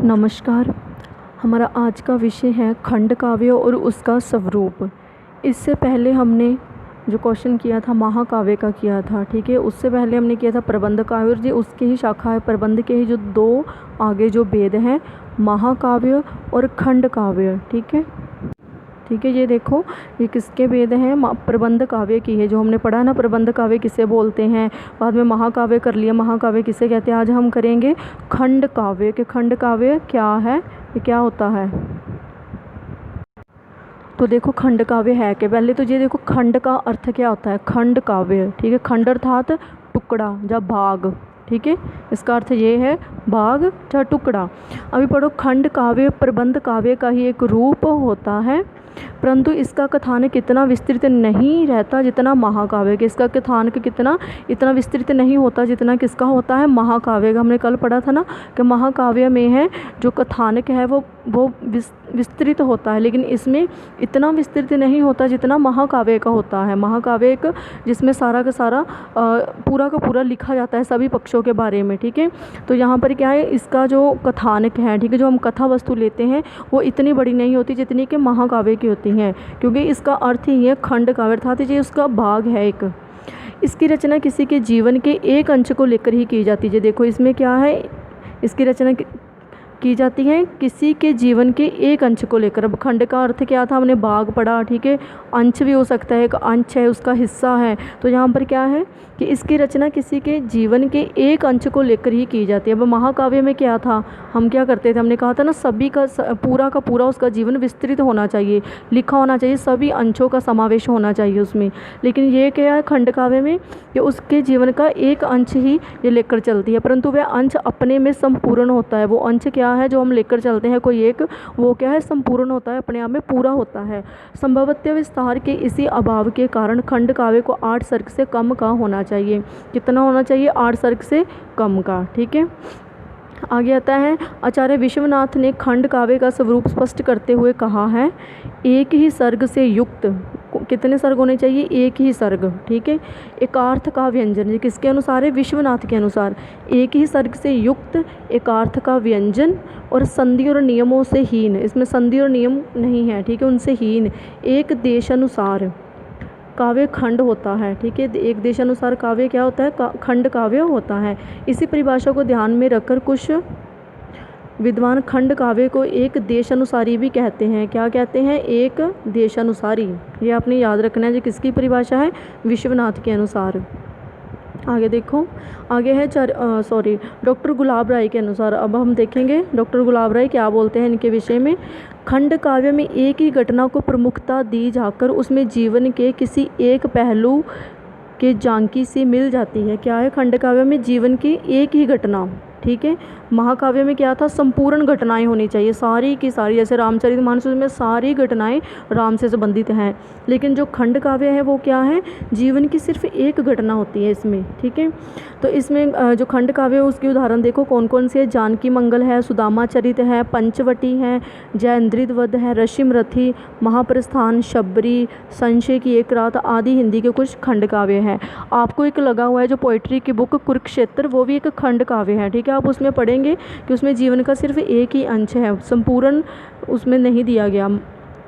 नमस्कार। हमारा आज का विषय है खंड काव्य और उसका स्वरूप। इससे पहले हमने जो क्वेश्चन किया था महाकाव्य का किया था, ठीक है। उससे पहले हमने किया था प्रबंध काव्य, और जी उसकी ही शाखा है प्रबंध के ही जो दो आगे जो भेद हैं, महाकाव्य और खंड काव्य, ठीक है। ठीक है, ये देखो ये किसके वेद हैं, प्रबंध काव्य की है। जो हमने पढ़ा ना प्रबंध काव्य किसे बोलते हैं, बाद में महाकाव्य कर लिया, महाकाव्य किसे कहते हैं। आज हम करेंगे खंड काव्य के। खंड काव्य क्या है, ये क्या होता है। तो देखो खंड काव्य है कि पहले तो ये देखो खंड का अर्थ क्या होता है। खंड काव्य, ठीक है। खंड अर्थात टुकड़ा या भाग, ठीक है। इसका अर्थ ये है भाग या टुकड़ा। अभी पढ़ो, खंड काव्य प्रबंध काव्य का ही एक रूप होता है, परंतु इसका कथानक इतना विस्तृत नहीं रहता जितना महाकाव्य के। इसका कथानक कितना इतना विस्तृत नहीं होता जितना किसका होता है, महाकाव्य का। हमने कल पढ़ा था ना कि महाकाव्य में है जो कथानक है वो विस्तृत होता है, लेकिन इसमें इतना विस्तृत नहीं होता जितना महाकाव्य का होता है। महाकाव्य एक जिसमें सारा का सारा पूरा का पूरा लिखा जाता है सभी पक्षों के बारे में, ठीक है। तो यहाँ पर क्या है, इसका जो कथानक है, ठीक है, जो हम कथा वस्तु लेते हैं वो इतनी बड़ी नहीं होती जितनी कि महाकाव्य की होती हैं, क्योंकि इसका अर्थ ही है खंड काव्य, अर्थात ये उसका भाग है एक। इसकी रचना किसी के जीवन के एक अंश को लेकर ही की जाती है। देखो इसमें क्या है, इसकी रचना की जाती है किसी के जीवन के एक अंश को लेकर। अब खंड का अर्थ क्या था, हमने भाग पढ़ा, ठीक है। अंश भी हो सकता है, एक अंश है, उसका हिस्सा है। तो यहाँ पर क्या है कि इसकी रचना किसी के जीवन के एक अंश को लेकर ही की जाती है। अब महाकाव्य में क्या था, हम क्या करते थे, हमने कहा था ना सभी का पूरा उसका जीवन विस्तृत होना चाहिए, लिखा होना चाहिए, सभी अंशों का समावेश होना चाहिए उसमें। लेकिन ये क्या है खंड काव्य में कि उसके जीवन का एक अंश ही ये लेकर चलती है, परंतु वह अंश अपने में संपूर्ण होता है। वो अंश क्या है जो हम लेकर चलते हैं कोई एक, वो क्या है संपूर्ण होता है, अपने आप में पूरा होता है। संभवतः विस्तार के इसी अभाव के कारण खंड काव्य को 8 सर्ग से कम का होना चाहिए। कितना होना चाहिए, 8 सर्ग से कम का, ठीक है। आगे आता है, आचार्य विश्वनाथ ने खंड काव्य का स्वरूप स्पष्ट करते हुए कहा है, एक ही सर्ग से युक्त। कितने सर्ग होने चाहिए, एक ही सर्ग, ठीक है। एकार्थ का व्यंजन, किसके अनुसार है, विश्वनाथ के अनुसार। एक ही सर्ग से युक्त, एकार्थ का व्यंजन और संधि और नियमों से हीन। इसमें संधि और नियम नहीं है, ठीक है, उनसे हीन। एक देशानुसार काव्य खंड होता है, ठीक है। एक देशानुसार काव्य क्या होता है, खंड काव्य होता है। इसी परिभाषा को ध्यान में रखकर कुछ विद्वान खंड काव्य को एक देशानुसारी भी कहते हैं। क्या कहते हैं, एक देशानुसारी। ये आपने याद रखना है, जो किसकी परिभाषा है, विश्वनाथ के अनुसार। आगे देखो, आगे है डॉक्टर गुलाब राय के अनुसार। अब हम देखेंगे डॉक्टर गुलाब राय क्या बोलते हैं इनके विषय में। खंड काव्य में एक ही घटना को प्रमुखता दी जाकर उसमें जीवन के किसी एक पहलू के झांकी से मिल जाती है। क्या है, खंड काव्य में जीवन की एक ही घटना, ठीक है। महाकाव्य में क्या था, संपूर्ण घटनाएं होनी चाहिए, सारी की सारी। जैसे रामचरितमानस में सारी घटनाएं राम से संबंधित हैं, लेकिन जो खंड काव्य है वो क्या है, जीवन की सिर्फ एक घटना होती है इसमें, ठीक है। तो इसमें जो खंड काव्य है उसकी उदाहरण देखो कौन कौन से है। जानकी मंगल है, सुदामा चरित है, पंचवटी है, जयेंद्रित वध है, ऋषिमरथी, महाप्रस्थान, शबरी, संशय की एक रात आदि हिंदी के कुछ खंड काव्य हैं। आपको एक लगा हुआ है जो पोइट्री की बुक कुरुक्षेत्र, वो भी एक खंड काव्य है, ठीक है। आप उसमें पढ़ेंगे कि उसमें जीवन का सिर्फ एक ही अंश है, संपूर्ण उसमें नहीं दिया गया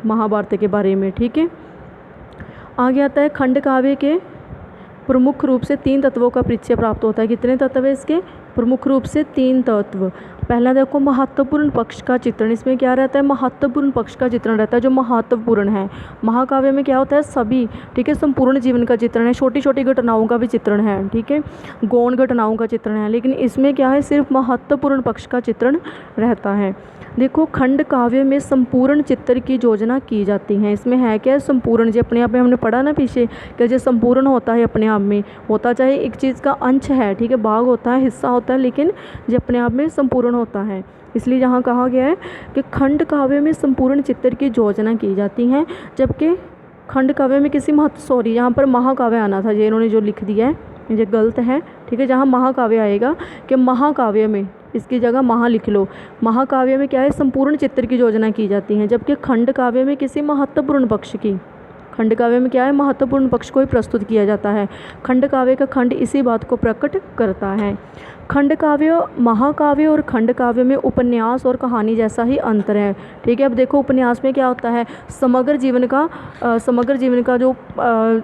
महाभारत के बारे में, ठीक है। आगे आता है, खंड काव्य के प्रमुख रूप से 3 तत्वों का परिचय प्राप्त होता है। कितने तत्व है इसके, प्रमुख रूप से 3 तत्व। पहला देखो महत्वपूर्ण पक्ष का चित्रण। इसमें क्या रहता है, महत्वपूर्ण पक्ष का चित्रण रहता है जो महत्वपूर्ण है। महाकाव्य में क्या होता है, सभी, ठीक है, संपूर्ण जीवन का चित्रण है, छोटी छोटी घटनाओं का भी चित्रण है, ठीक है, गौण घटनाओं का चित्रण है। लेकिन इसमें क्या है, सिर्फ महत्वपूर्ण पक्ष का चित्रण रहता है। देखो खंड काव्य में संपूर्ण चित्र की योजना की जाती है। इसमें है क्या, संपूर्ण, जो अपने आप में हमने पढ़ा ना पीछे कि जो संपूर्ण होता है अपने आप में होता, चाहे एक चीज़ का अंश है, ठीक है, भाग होता है, हिस्सा होता है, लेकिन जो अपने आप में संपूर्ण होता है। इसलिए यहाँ कहा गया है कि खंड काव्य में संपूर्ण चित्र की योजना की जाती है, जबकि खंड काव्य में यहाँ पर महाकाव्य आना था, ये इन्होंने जो लिख दिया है ये गलत है, ठीक है। जहाँ महाकाव्य आएगा कि महाकाव्य में, इसकी जगह महा लिख लो। महाकाव्य में क्या है, संपूर्ण चित्र की योजना की जाती है, जबकि खंड काव्य में किसी महत्वपूर्ण पक्ष की, खंड काव्य में क्या है, महत्वपूर्ण पक्ष को ही प्रस्तुत किया जाता है। खंड काव्य का खंड इसी बात को प्रकट करता है। खंड काव्य, महाकाव्य और खंड काव्य में उपन्यास और कहानी जैसा ही अंतर है। ठीक है, अब देखो उपन्यास में क्या होता है, समग्र जीवन का जो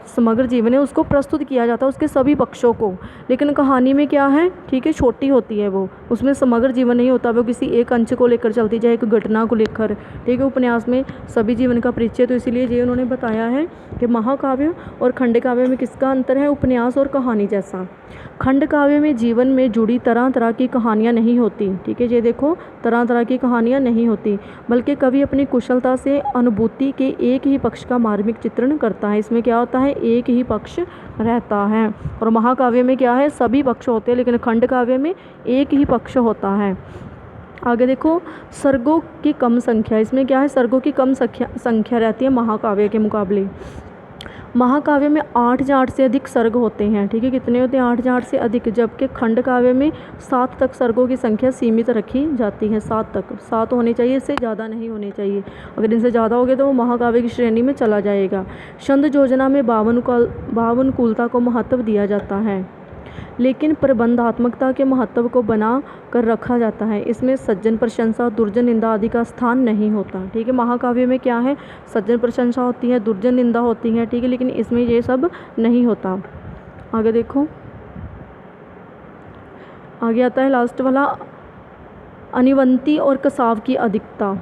समग्र जीवन है उसको प्रस्तुत किया जाता है, उसके सभी पक्षों को। लेकिन कहानी में क्या है, ठीक है, छोटी होती है वो, उसमें समग्र जीवन नहीं होता, वो किसी एक अंश को लेकर चलती जाए, एक घटना को लेकर। ठीक है, उपन्यास में सभी जीवन का परिचय, तो इसीलिए ये उन्होंने बताया है कि महाकाव्य और खंड काव्य में किसका अंतर है, उपन्यास और कहानी जैसा। खंड काव्य में जीवन में जुड़ी तरह तरह की कहानियाँ नहीं होती। ठीक है, ये देखो तरह तरह की कहानियाँ नहीं होती, बल्कि कवि अपनी कुशलता से अनुभूति के एक ही पक्ष का मार्मिक चित्रण करता है। इसमें क्या होता है, एक ही पक्ष रहता है। और महाकाव्य में क्या है, सभी पक्ष होते हैं, लेकिन खंड काव्य में एक ही पक्ष होता है। आगे देखो, सर्गों की कम संख्या, इसमें क्या है, सर्गों की कम संख्या रहती है महाकाव्य के मुकाबले। महाकाव्य में 8 या 8 से अधिक सर्ग होते हैं। ठीक है, कितने होते हैं, 8 या 8 से अधिक, जबकि खंड काव्य में 7 तक सर्गों की संख्या सीमित रखी जाती है। 7 तक, 7 होने चाहिए, इससे ज़्यादा नहीं होने चाहिए। अगर इनसे ज़्यादा हो गए तो वो महाकाव्य की श्रेणी में चला जाएगा। छंद योजना में भावानुकूलता को महत्व दिया जाता है, लेकिन प्रबंधात्मकता के महत्व को बना कर रखा जाता है। इसमें सज्जन प्रशंसा, दुर्जन निंदा आदि का स्थान नहीं होता। ठीक है, महाकाव्य में क्या है, सज्जन प्रशंसा होती है, दुर्जन निंदा होती है। ठीक है, लेकिन इसमें ये सब नहीं होता। आगे देखो, आगे आता है लास्ट वाला, अनिवंती और कसाव की अधिकता।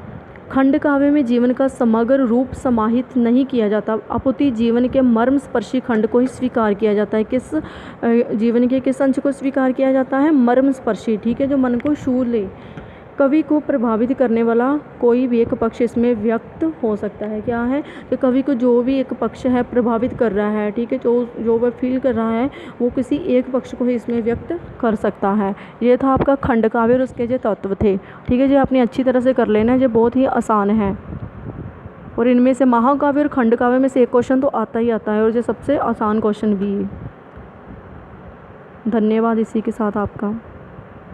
खंड काव्य में जीवन का समग्र रूप समाहित नहीं किया जाता, अपितु जीवन के मर्म स्पर्शी खंड को ही स्वीकार किया जाता है। किस जीवन के किस अंश को स्वीकार किया जाता है, मर्म स्पर्शी। ठीक है, जो मन को छू ले। कवि को प्रभावित करने वाला कोई भी एक पक्ष इसमें व्यक्त हो सकता है। क्या है कि कवि को जो भी एक पक्ष है प्रभावित कर रहा है, ठीक है, जो वह फील कर रहा है वो किसी एक पक्ष को ही इसमें व्यक्त कर सकता है। ये था आपका खंड काव्य और उसके जो तत्व थे। ठीक है, जो आपने अच्छी तरह से कर लेना है, जो बहुत ही आसान है। और इनमें से महाकाव्य और खंड काव्य में से एक क्वेश्चन तो आता ही आता है, और ये सबसे आसान क्वेश्चन भी है। धन्यवाद इसी के साथ आपका।